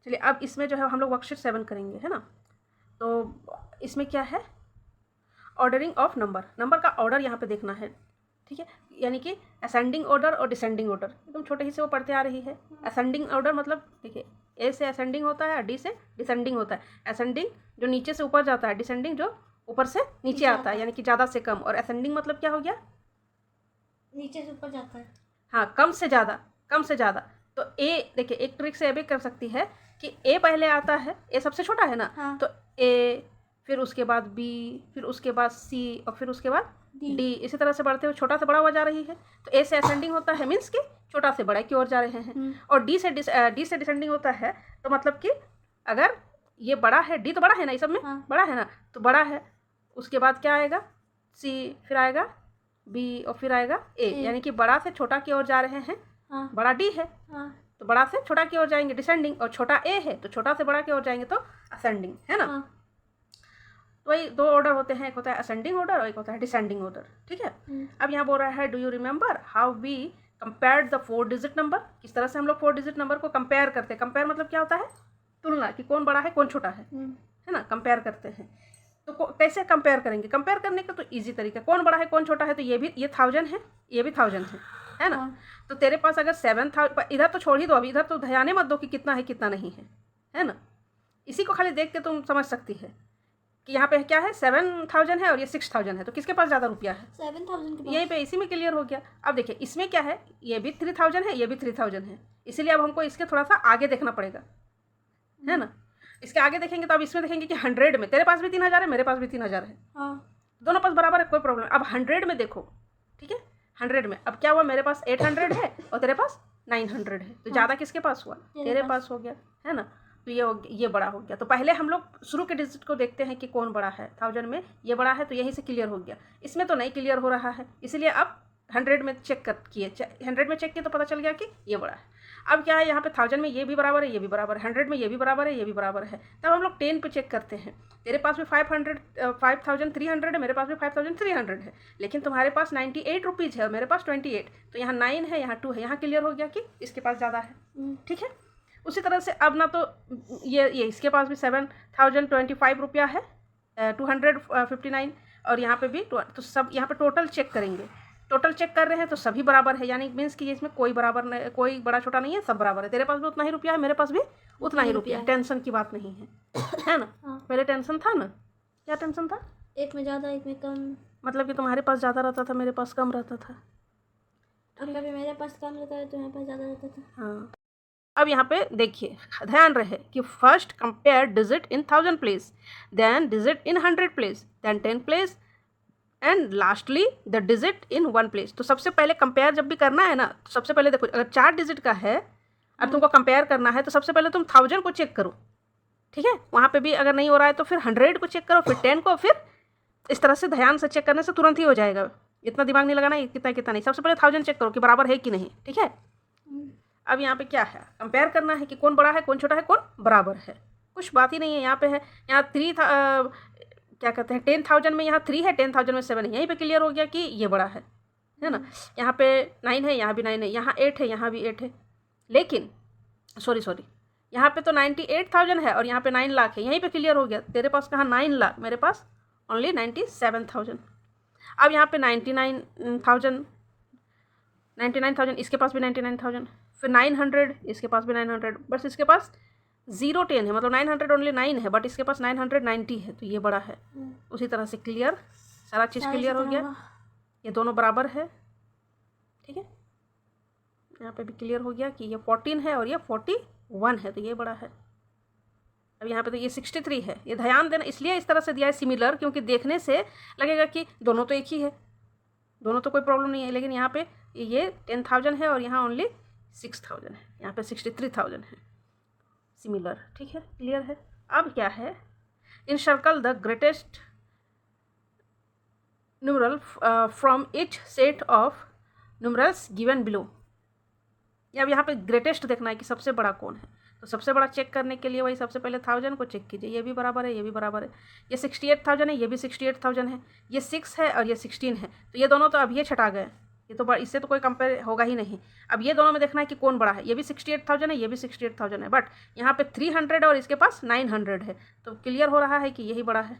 चलिए अब इसमें जो है हम लोग वर्कशीट 7 करेंगे, है ना। तो इसमें क्या है, ऑर्डरिंग ऑफ नंबर, नंबर का ऑर्डर यहाँ पे देखना है, ठीक है। यानी कि असेंडिंग ऑर्डर और डिसेंडिंग ऑर्डर एकदम छोटे ही से वो पढ़ते आ रही है। असेंडिंग ऑर्डर मतलब देखिए ए से असेंडिंग होता है और डी से डिसेंडिंग होता है। असेंडिंग जो नीचे से ऊपर जाता है, डिसेंडिंग जो ऊपर से नीचे आता है, यानी कि ज़्यादा से कम। और असेंडिंग मतलब क्या हो गया, नीचे से ऊपर जाता है। हाँ, कम से ज़्यादा, कम से ज़्यादा। तो ए देखिए एक ट्रिक से ये भी कर सकती है कि ए पहले आता है, ए सबसे छोटा है ना, हाँ। तो ए, फिर उसके बाद बी, फिर उसके बाद सी और फिर उसके बाद डी, इसी तरह से बढ़ते हुए छोटा से बड़ा हुआ जा रही है। तो ए से असेंडिंग होता है, मीन्स कि छोटा से बड़ा की ओर जा रहे हैं। और डी से डिसेंडिंग होता है, तो मतलब कि अगर ये बड़ा है, डी तो बड़ा है ना, ये सब में हाँ। बड़ा है ना, तो बड़ा है, उसके बाद क्या आएगा, सी, फिर आएगा बी और फिर आएगा ए, यानी कि बड़ा से छोटा की ओर जा रहे हैं। हाँ। बड़ा डी है, हाँ। तो बड़ा से छोटा की ओर जाएंगे डिसेंडिंग, और छोटा ए है तो छोटा से बड़ा की ओर जाएंगे तो असेंडिंग, है ना। हाँ। तो वही दो ऑर्डर होते हैं, एक होता है असेंडिंग ऑर्डर और एक होता है डिसेंडिंग ऑर्डर, ठीक है। अब यहाँ बोल रहा है do you remember how we compared the 4 digit number, किस तरह से हम लोग 4 डिजिट नंबर को कंपेयर करते हैं। कंपेयर मतलब क्या होता है, तुलना, कि कौन बड़ा है कौन छोटा है ना, कंपेयर करते हैं। तो कैसे कंपेयर करेंगे, कंपेयर करने का तो इजी तरीका, कौन बड़ा है कौन छोटा है, तो ये 1000 है, ये भी 1000 है ना। तो तेरे पास अगर 7000, इधर तो छोड़ ही दो, अभी इधर तो ध्यान ही मत दो कि कितना है कितना नहीं है ना। इसी को खाली देख के तुम समझ सकती है कि यहाँ पे क्या है, 7000 है और ये 6000 है, तो किसके पास ज़्यादा रुपया है, 7000 के पास। यहीं पे इसी में क्लियर हो गया। अब देखिए इसमें क्या है, ये भी 3000 है, ये भी 3000 है, इसीलिए अब हमको इसके थोड़ा सा आगे देखना पड़ेगा, है ना। इसके आगे देखेंगे तो अब इसमें देखेंगे कि 100 में तेरे पास भी 3000 है, मेरे पास भी 3000 है, हाँ। दोनों पास बराबर है, कोई प्रॉब्लम। अब 100 में देखो, ठीक है, 100 में अब क्या हुआ, मेरे पास 800 है और तेरे पास 900 है, तो ज़्यादा किसके पास हुआ, तेरे पास हो गया, है ना। तो ये बड़ा हो गया। तो पहले हम लोग शुरू के डिजिट को देखते हैं कि कौन बड़ा है, 1000 में ये बड़ा है, तो यहीं से क्लियर हो गया। इसमें तो नहीं क्लियर हो रहा है, इसलिए अब 100 में चेक किए, 100 में चेक किए तो पता चल गया कि ये बड़ा है। अब क्या है, यहाँ पे 1000 में ये भी बराबर है, ये भी बराबर है, 100 में ये भी बराबर है, ये भी बराबर है। तब हम लोग 10 पे चेक करते हैं, तेरे पास भी 5300 है, मेरे पास भी 5300 है, लेकिन तुम्हारे पास 98 रुपीज़ है और मेरे पास 28, तो यहाँ 9 है, यहाँ 2 है, यहाँ क्लियर हो गया कि इसके पास ज़्यादा है, ठीक है। उसी तरह से अब ना तो ये इसके पास भी 7025 रुपया है, 259, और यहाँ पे भी तो सब यहाँ पे टोटल चेक करेंगे, टोटल चेक कर रहे हैं तो सभी बराबर है, यानी मीन्स कि इसमें कोई बराबर नहीं, कोई बड़ा छोटा नहीं है, सब बराबर है। तेरे पास भी उतना ही रुपया है, मेरे पास भी उतना ही रुपया है, टेंशन की बात नहीं है ना। पहले टेंशन था ना, क्या टेंशन था, एक में ज़्यादा एक में कम, मतलब कि तुम्हारे पास ज़्यादा रहता था, मेरे पास कम रहता था, और कभी मेरे पास कम रहता है तुम्हारे पास ज़्यादा रहता था। हाँ। अब यहाँ पे देखिए ध्यान रहे कि first compare digit in 1000 place, then digit in 100 place, then 10 place, and lastly the digit in 1 place. तो सबसे पहले कंपेयर जब भी करना है ना, तो सबसे पहले देखो अगर 4 डिजिट का है और तुमको कंपेयर करना है, तो सबसे पहले तुम 1000 को चेक करो, ठीक है। वहाँ पे भी अगर नहीं हो रहा है तो फिर 100 को चेक करो, फिर 10 को, फिर इस तरह से ध्यान से चेक करने से तुरंत ही हो जाएगा, इतना दिमाग नहीं लगाना कितना कितना नहीं। सबसे पहले 1000 चेक करो कि बराबर है कि नहीं, ठीक है। अब यहाँ पे क्या है, कंपेयर करना है कि कौन बड़ा है कौन छोटा है कौन बराबर है, कुछ बात ही नहीं है। यहाँ पे है, यहाँ 3 क्या कहते हैं 10,000 में यहाँ 3 है, 10,000 में 7 है, यहीं पे क्लियर हो गया कि ये बड़ा है ना। यहाँ पे 9 है, यहाँ भी 9 है, यहाँ 8 है, यहाँ भी 8 है, लेकिन सॉरी यहाँ पे तो 98,000 है और यहाँ पे 9 लाख है, यहीं पे क्लियर हो गया। तेरे पास कहाँ 9 लाख, मेरे पास ओनली 97,000। अब यहाँ पे 99,000, इसके पास भी 99,000, फिर 900, इसके पास भी 900, बस इसके पास 010 है, मतलब 900 ओनली 9 है, बट इसके पास 990 है, तो ये बड़ा है। उसी तरह से क्लियर, सारा चीज़ क्लियर हो गया, ये दोनों बराबर है, ठीक है। यहाँ पे भी क्लियर हो गया कि ये 14 है और ये 41 है, तो ये बड़ा है। अब यहाँ पे तो ये 63 है, ये ध्यान देना, इसलिए इस तरह से दिया है सिमिलर, क्योंकि देखने से लगेगा कि दोनों तो एक ही है, दोनों तो कोई प्रॉब्लम नहीं है, लेकिन यहाँ पे ये 10,000 है और यहाँ ओनली 6,000 है, यहाँ पे 63,000 है, सिमिलर, ठीक है, क्लियर है। अब क्या है, encircle the greatest numeral from each set of numerals given below. अब यहाँ पे ग्रेटेस्ट देखना है कि सबसे बड़ा कौन है, तो सबसे बड़ा चेक करने के लिए वही सबसे पहले 1000 को चेक कीजिए, ये भी बराबर है, ये भी बराबर है, ये 68,000 है, ये भी 68,000 है, ये 6 है और ये 16 है, तो ये दोनों तो अभी छटा गए, ये तो इससे तो कोई कंपेयर होगा ही नहीं। अब ये दोनों में देखना है कि कौन बड़ा है। ये भी 68,000 है, ये भी 68,000 है, बट यहाँ पे 300 और इसके पास 900 है, तो क्लियर हो रहा है कि यही बड़ा है।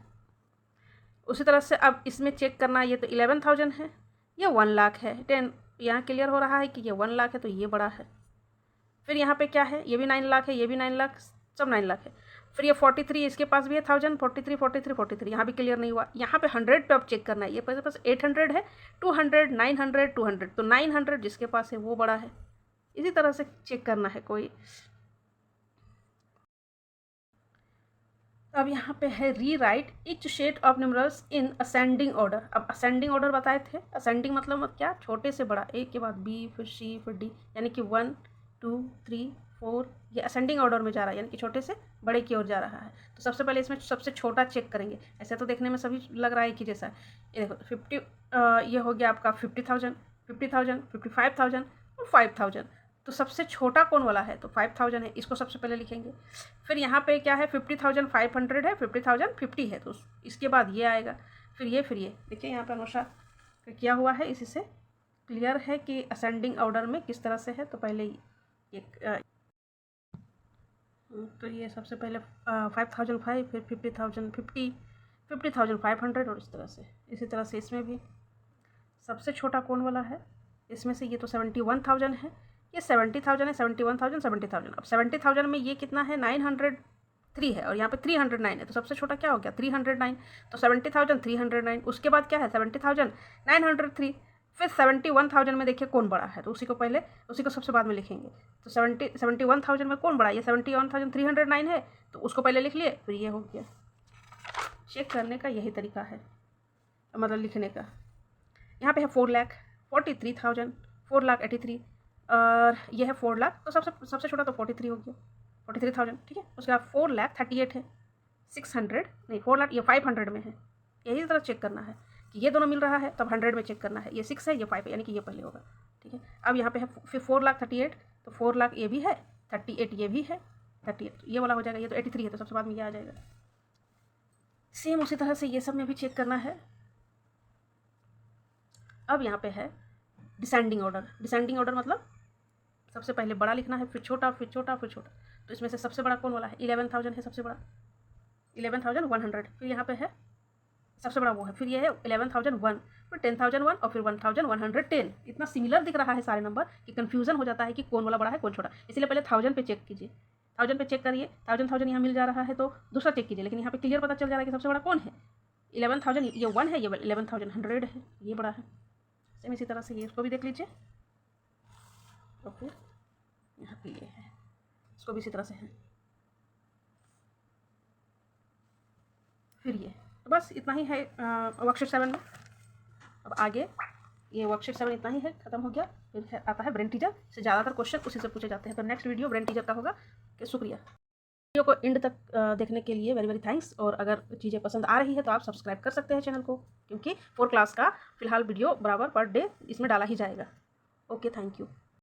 उसी तरह से अब इसमें चेक करना है, ये तो 11,000 है, ये 1 लाख है, 10, यहाँ क्लियर हो रहा है कि ये 1 लाख है, तो ये बड़ा है। फिर यहाँ पे क्या है, ये भी 9 लाख है, ये भी 9 लाख, सब 9 लाख है। फिर ये 43, इसके पास भी है 1000, 43, 43, 43, यहाँ भी क्लियर नहीं हुआ। यहाँ पे 100 पे अब चेक करना है। ये पास 800 है, 200, 900, 200, तो 900 जिसके पास है वो बड़ा है। इसी तरह से चेक करना है कोई। अब यहाँ पे है री right etch set of numerals in ascending order. अब असेंडिंग ऑर्डर बताए थे, असेंडिंग मतलब क्या, छोटे से बड़ा, ए के बाद बी, फिर सी, फिर डी, यानी कि 1, 2, 3, 4, ये असेंडिंग ऑर्डर में जा रहा है, यानी कि छोटे से बड़े की ओर जा रहा है। तो सबसे पहले इसमें सबसे छोटा चेक करेंगे। ऐसे तो देखने में सभी लग रहा है कि जैसा है। ये देखो 50, ये हो गया आपका 50,000, 50,000, 55,000 और 5,000। तो सबसे छोटा कौन वाला है, तो 5,000 है, इसको सबसे पहले लिखेंगे। फिर यहाँ पे क्या है, 50,500 है, 50,050 है, तो इसके बाद ये आएगा, फिर ये देखिए यहाँ पर अनुसार क्या हुआ है, इसी से क्लियर है कि असेंडिंग ऑर्डर में किस तरह से है। तो पहले तो ये सबसे पहले 5,005, फिर 50,050, 50,500 और इसी तरह से इसमें भी सबसे छोटा कौन वाला है, इसमें से ये तो 71,000 है, ये 70,000 है, 71,000, 70,000। अब 70,000 में ये कितना है, 903 है, और यहाँ पे 309 है, तो सबसे छोटा क्या हो गया, 309। तो 70,000, 309, उसके बाद क्या है, 70,000, 903। फिर 71,000 में देखिए कौन बड़ा है, तो उसी को सबसे बाद में लिखेंगे। तो 71,000 में कौन बड़ा है, ये 71,309 है, तो उसको पहले लिख लिए, फिर ये हो गया। चेक करने का यही तरीका है, मतलब लिखने का। यहाँ पे है 4,43,000, 4,83,000, और ये है 4 लाख, तो सबसे छोटा तो 43 हो गया, 43,000, ठीक है। उसके बाद 4,38,000 है, 600 नहीं, 4 लाख, ये 500 में है। यही तरह चेक करना है कि ये दोनों मिल रहा है, तब 100 में चेक करना है। ये 6 है, ये 5 है, यानी कि ये पहले होगा, ठीक है। अब यहाँ पे है फिर 4,38,000, तो 4 लाख ये भी है, 38 ये भी है, 38 ये वाला हो जाएगा। ये तो 83 है, तो सबसे बाद में ये आ जाएगा। सेम उसी तरह से ये सब में भी चेक करना है। अब यहाँ पे है डिसेंडिंग ऑर्डर। डिसेंडिंग ऑर्डर मतलब सबसे पहले बड़ा लिखना है, फिर छोटा, फिर छोटा, फिर छोटा। तो इसमें से सबसे बड़ा कौन वाला है, 11,000 है सबसे बड़ा, 11,100। फिर यहाँ पे है सबसे बड़ा वो है, फिर ये है 11,001, फिर 10,001 और फिर 1,110। इतना सिमिलर दिख रहा है सारे नंबर कि कन्फ्यूजन हो जाता है कि कौन वाला बड़ा है कौन छोटा। इसलिए पहले 1000 पे चेक कीजिए, 1000 पे चेक करिए, 1000 यहाँ मिल जा रहा है, तो दूसरा चेक कीजिए। लेकिन यहाँ पे क्लियर पता चल जा रहा है कि सबसे बड़ा कौन है, 11,000, ये 1 है, ये 11,100 है, ये बड़ा है। सेम इसी तरह से ये इसको भी देख लीजिए, तो फिर यहाँ पे ये है, इसको भी इसी तरह से है। फिर ये, तो बस इतना ही है वर्कशीट 7 में। अब आगे ये वर्कशीट 7 इतना ही है, खत्म हो गया। फिर आता है ब्रेन टीजर से, ज़्यादातर क्वेश्चन उसी से पूछे जाते हैं। तो नेक्स्ट वीडियो ब्रेन टीजर का होगा। कि शुक्रिया वीडियो को एंड तक देखने के लिए, वेरी वेरी थैंक्स। और अगर चीज़ें पसंद आ रही है तो आप सब्सक्राइब कर सकते हैं चैनल को, क्योंकि 4 क्लास का फिलहाल वीडियो बराबर पर डे इसमें डाला ही जाएगा। Okay, thank you.